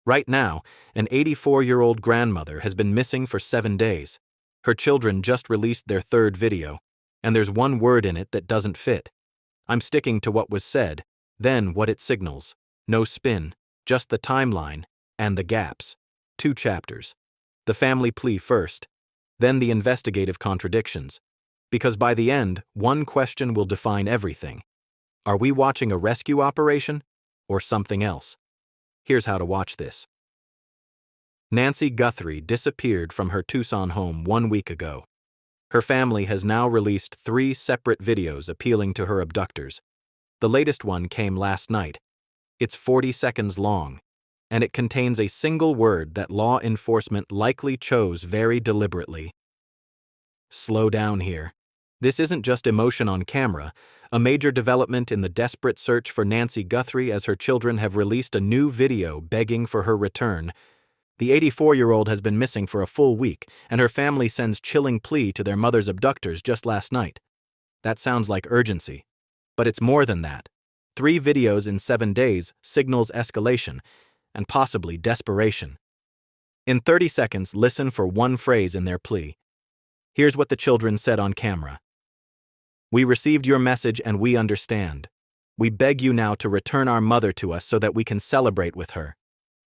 Right now, an 84-year-old grandmother has been missing for 7 days. Her children just released their third video, and there's one word in it that doesn't fit. I'm sticking to what was said, then what it signals. No spin, just the timeline and the gaps. 2 chapters. The family plea first, then the investigative contradictions. Because by the end, one question will define everything. Are we watching a rescue operation or something else? Here's how to watch this. Nancy Guthrie disappeared from her Tucson home 1 week ago. Her family has now released 3 separate videos appealing to her abductors. The latest one came last night. It's 40 seconds long, and it contains a single word that law enforcement likely chose very deliberately. Slow down here. This isn't just emotion on camera, a major development in the desperate search for Nancy Guthrie as her children have released a new video begging for her return. The 84-year-old has been missing for a full week, and her family sends chilling plea to their mother's abductors just last night. That sounds like urgency, but it's more than that. 3 videos in 7 days signals escalation, and possibly desperation. In 30 seconds, listen for one phrase in their plea. Here's what the children said on camera. "We received your message and we understand. We beg you now to return our mother to us so that we can celebrate with her.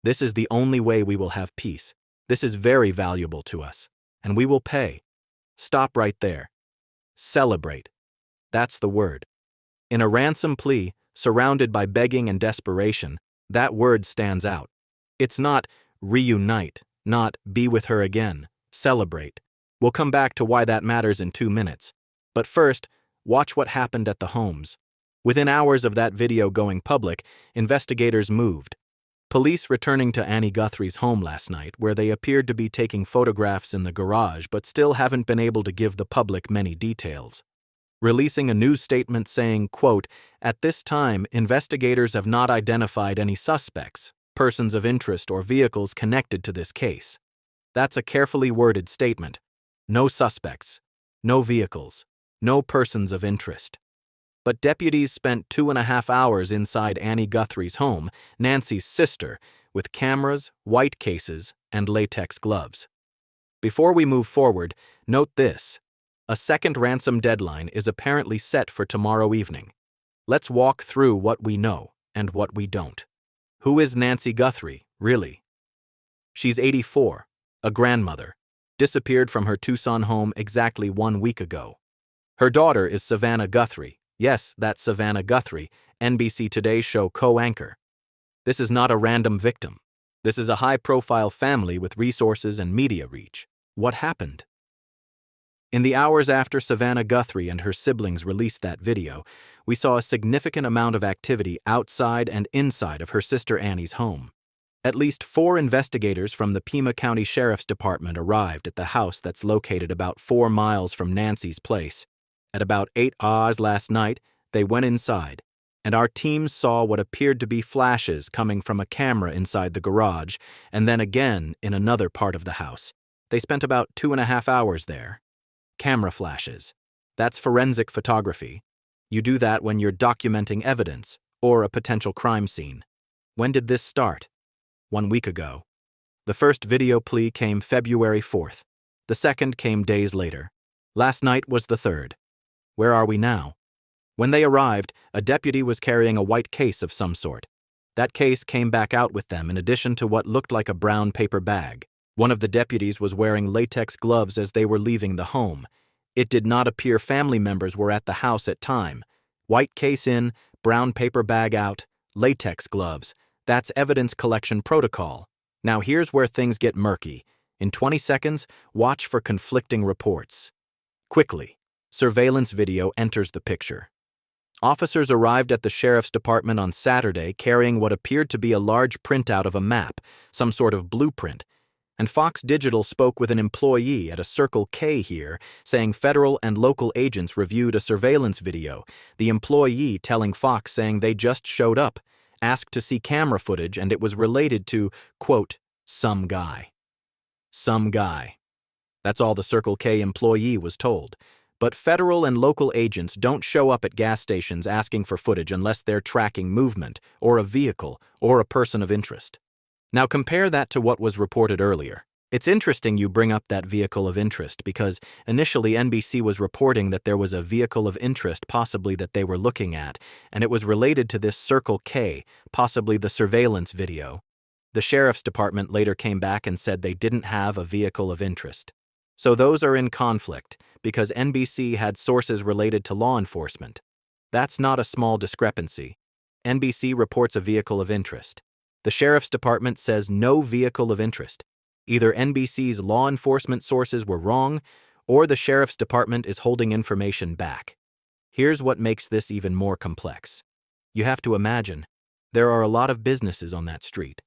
This is the only way we will have peace. This is very valuable to us, and we will pay." Stop right there. Celebrate. That's the word. In a ransom plea, surrounded by begging and desperation, that word stands out. It's not reunite, not be with her again, celebrate. We'll come back to why that matters in 2 minutes. But first, watch what happened at the homes. Within hours of that video going public, investigators moved. Police returning to Annie Guthrie's home last night, where they appeared to be taking photographs in the garage but still haven't been able to give the public many details. Releasing a news statement saying, quote, "At this time, investigators have not identified any suspects, persons of interest, or vehicles connected to this case." That's a carefully worded statement. No suspects, no vehicles, no persons of interest. But deputies spent 2.5 hours inside Annie Guthrie's home, Nancy's sister, with cameras, white cases, and latex gloves. Before we move forward, note this. A second ransom deadline is apparently set for tomorrow evening. Let's walk through what we know and what we don't. Who is Nancy Guthrie, really? She's 84, a grandmother, disappeared from her Tucson home exactly 1 week ago. Her daughter is Savannah Guthrie. Yes, that's Savannah Guthrie, NBC Today show co-anchor. This is not a random victim. This is a high-profile family with resources and media reach. What happened? In the hours after Savannah Guthrie and her siblings released that video, we saw a significant amount of activity outside and inside of her sister Annie's home. At least 4 investigators from the Pima County Sheriff's Department arrived at the house that's located about 4 miles from Nancy's place. At about 8 hours last night, they went inside, and our team saw what appeared to be flashes coming from a camera inside the garage, and then again in another part of the house. They spent about 2.5 hours there. Camera flashes. That's forensic photography. You do that when you're documenting evidence or a potential crime scene. When did this start? 1 week ago. The first video plea came February 4th. The second came days later. Last night was the third. Where are we now? When they arrived, a deputy was carrying a white case of some sort. That case came back out with them in addition to what looked like a brown paper bag. One of the deputies was wearing latex gloves as they were leaving the home. It did not appear family members were at the house at time. White case in, brown paper bag out, latex gloves. That's evidence collection protocol. Now here's where things get murky. In 20 seconds, watch for conflicting reports. Quickly. Surveillance video enters the picture. Officers arrived at the sheriff's department on Saturday carrying what appeared to be a large printout of a map, some sort of blueprint. And Fox Digital spoke with an employee at a Circle K here, saying federal and local agents reviewed a surveillance video, the employee telling Fox saying they just showed up, asked to see camera footage, and it was related to, quote, some guy. Some guy. That's all the Circle K employee was told. But federal and local agents don't show up at gas stations asking for footage unless they're tracking movement, or a vehicle, or a person of interest. Now compare that to what was reported earlier. It's interesting you bring up that vehicle of interest because initially NBC was reporting that there was a vehicle of interest possibly that they were looking at, and it was related to this Circle K, possibly the surveillance video. The sheriff's department later came back and said they didn't have a vehicle of interest. So those are in conflict because NBC had sources related to law enforcement. That's not a small discrepancy. NBC reports a vehicle of interest. The sheriff's department says no vehicle of interest. Either NBC's law enforcement sources were wrong, or the sheriff's department is holding information back. Here's what makes this even more complex. You have to imagine, there are a lot of businesses on that street.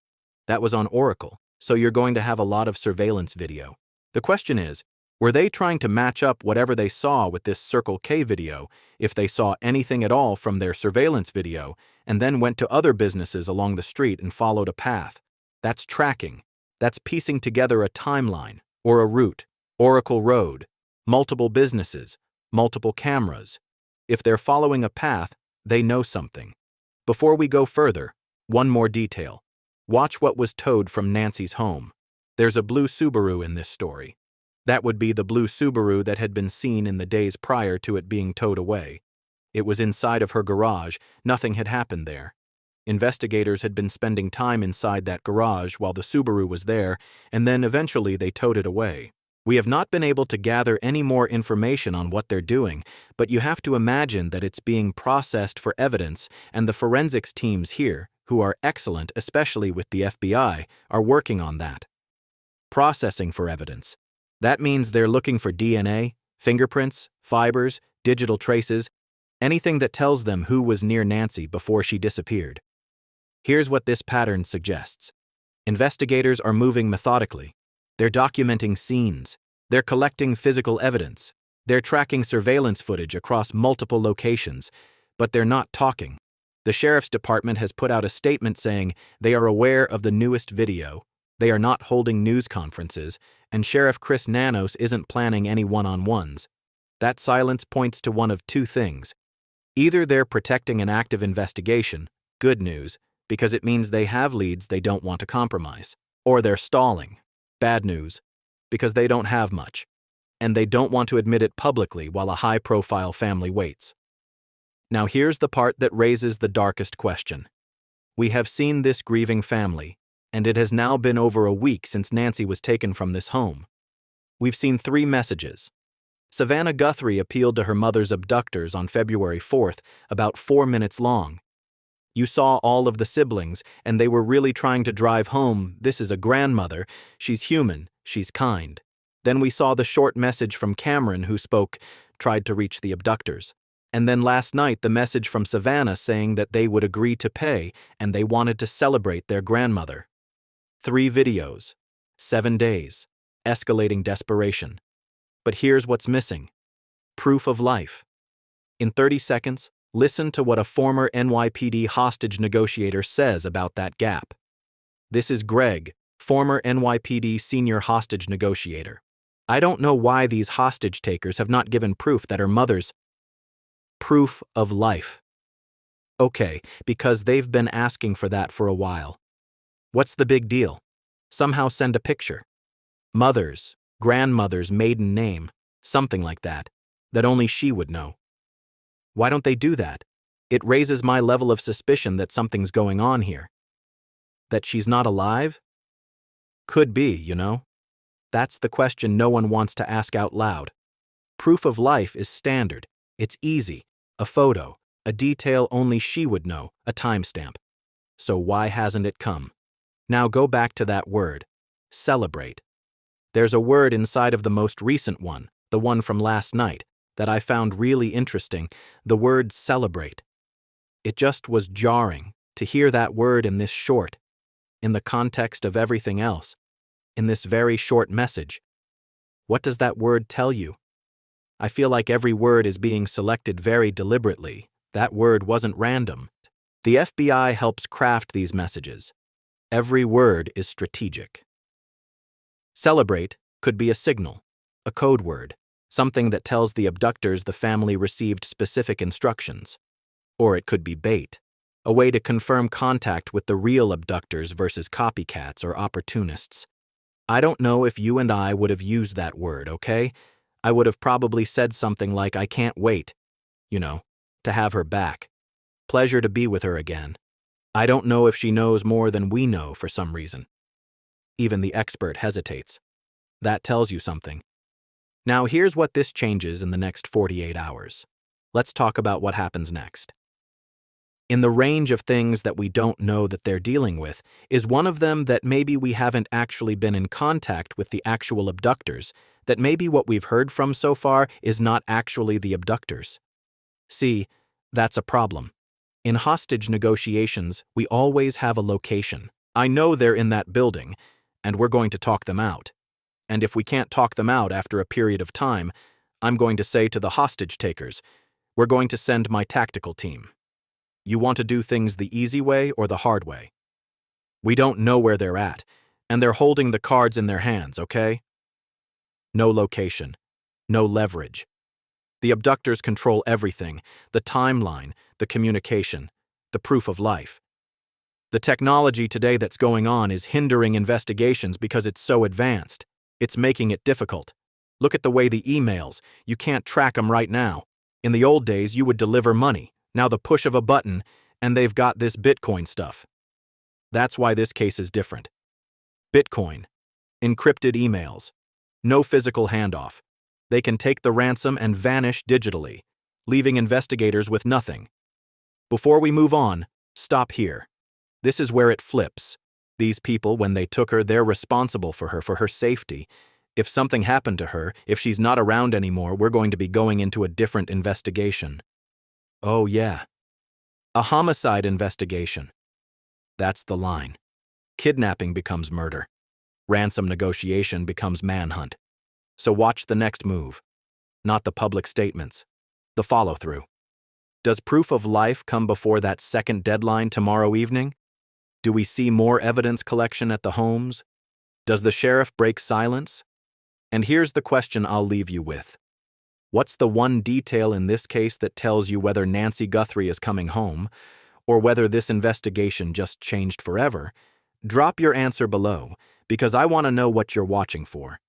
That was on Oracle, so you're going to have a lot of surveillance video. The question is, were they trying to match up whatever they saw with this Circle K video, if they saw anything at all from their surveillance video, and then went to other businesses along the street and followed a path? That's tracking. That's piecing together a timeline, or a route, Oracle Road, multiple businesses, multiple cameras. If they're following a path, they know something. Before we go further, one more detail. Watch what was towed from Nancy's home. There's a blue Subaru in this story. That would be the blue Subaru that had been seen in the days prior to it being towed away. It was inside of her garage, nothing had happened there. Investigators had been spending time inside that garage while the Subaru was there, and then eventually they towed it away. We have not been able to gather any more information on what they're doing, but you have to imagine that it's being processed for evidence, and the forensics teams here, who are excellent, especially with the FBI, are working on that. Processing for evidence. That means they're looking for DNA, fingerprints, fibers, digital traces, anything that tells them who was near Nancy before she disappeared. Here's what this pattern suggests. Investigators are moving methodically. They're documenting scenes. They're collecting physical evidence. They're tracking surveillance footage across multiple locations, but they're not talking. The sheriff's department has put out a statement saying they are aware of the newest video, they are not holding news conferences, and Sheriff Chris Nanos isn't planning any one-on-ones. That silence points to one of two things. Either they're protecting an active investigation, good news, because it means they have leads they don't want to compromise, or they're stalling, bad news, because they don't have much, and they don't want to admit it publicly while a high-profile family waits. Now here's the part that raises the darkest question. We have seen this grieving family, and it has now been over a week since Nancy was taken from this home. We've seen 3 messages. Savannah Guthrie appealed to her mother's abductors on February 4th, about 4 minutes long. You saw all of the siblings, and they were really trying to drive home, this is a grandmother, she's human, she's kind. Then we saw the short message from Cameron who tried to reach the abductors. And then last night the message from Savannah saying that they would agree to pay and they wanted to celebrate their grandmother. 3 videos, 7 days, escalating desperation. But here's what's missing. Proof of life. In 30 seconds, listen to what a former NYPD hostage negotiator says about that gap. This is Greg, former NYPD senior hostage negotiator. I don't know why these hostage takers have not given proof that her mother's proof of life. Okay, because they've been asking for that for a while. What's the big deal? Somehow send a picture. Mother's, grandmother's maiden name, something like that only she would know. Why don't they do that? It raises my level of suspicion that something's going on here. That she's not alive? Could be, you know. That's the question no one wants to ask out loud. Proof of life is standard. It's easy. A photo, a detail only she would know, a timestamp. So why hasn't it come? Now go back to that word, celebrate. There's a word inside of the most recent one, the one from last night, that I found really interesting, the word celebrate. It just was jarring to hear that word in this short, in the context of everything else, in this very short message. What does that word tell you? I feel like every word is being selected very deliberately. That word wasn't random. The FBI helps craft these messages. Every word is strategic. Celebrate could be a signal, a code word, something that tells the abductors the family received specific instructions. Or it could be bait, a way to confirm contact with the real abductors versus copycats or opportunists. I don't know if you and I would have used that word, okay? I would have probably said something like, I can't wait, to have her back. Pleasure to be with her again. I don't know if she knows more than we know for some reason. Even the expert hesitates. That tells you something. Now here's what this changes in the next 48 hours. Let's talk about what happens next. In the range of things that we don't know that they're dealing with, is one of them that maybe we haven't actually been in contact with the actual abductors, that maybe what we've heard from so far is not actually the abductors. See, that's a problem. In hostage negotiations, we always have a location. I know they're in that building, and we're going to talk them out. And if we can't talk them out after a period of time, I'm going to say to the hostage takers, we're going to send my tactical team. You want to do things the easy way or the hard way? We don't know where they're at, and they're holding the cards in their hands, okay? No location. No leverage. The abductors control everything, the timeline, the communication, the proof of life. The technology today that's going on is hindering investigations because it's so advanced. It's making it difficult. Look at the way the emails, you can't track them right now. In the old days, you would deliver money. Now the push of a button, and they've got this Bitcoin stuff. That's why this case is different. Bitcoin. Encrypted emails. No physical handoff. They can take the ransom and vanish digitally, leaving investigators with nothing. Before we move on, stop here. This is where it flips. These people, when they took her, they're responsible for her safety. If something happened to her, if she's not around anymore, we're going to be going into a different investigation. Oh yeah. A homicide investigation. That's the line. Kidnapping becomes murder. Ransom negotiation becomes manhunt. So watch the next move. Not the public statements. The follow-through. Does proof of life come before that second deadline tomorrow evening? Do we see more evidence collection at the homes? Does the sheriff break silence? And here's the question I'll leave you with. What's the one detail in this case that tells you whether Nancy Guthrie is coming home, or whether this investigation just changed forever? Drop your answer below, because I want to know what you're watching for.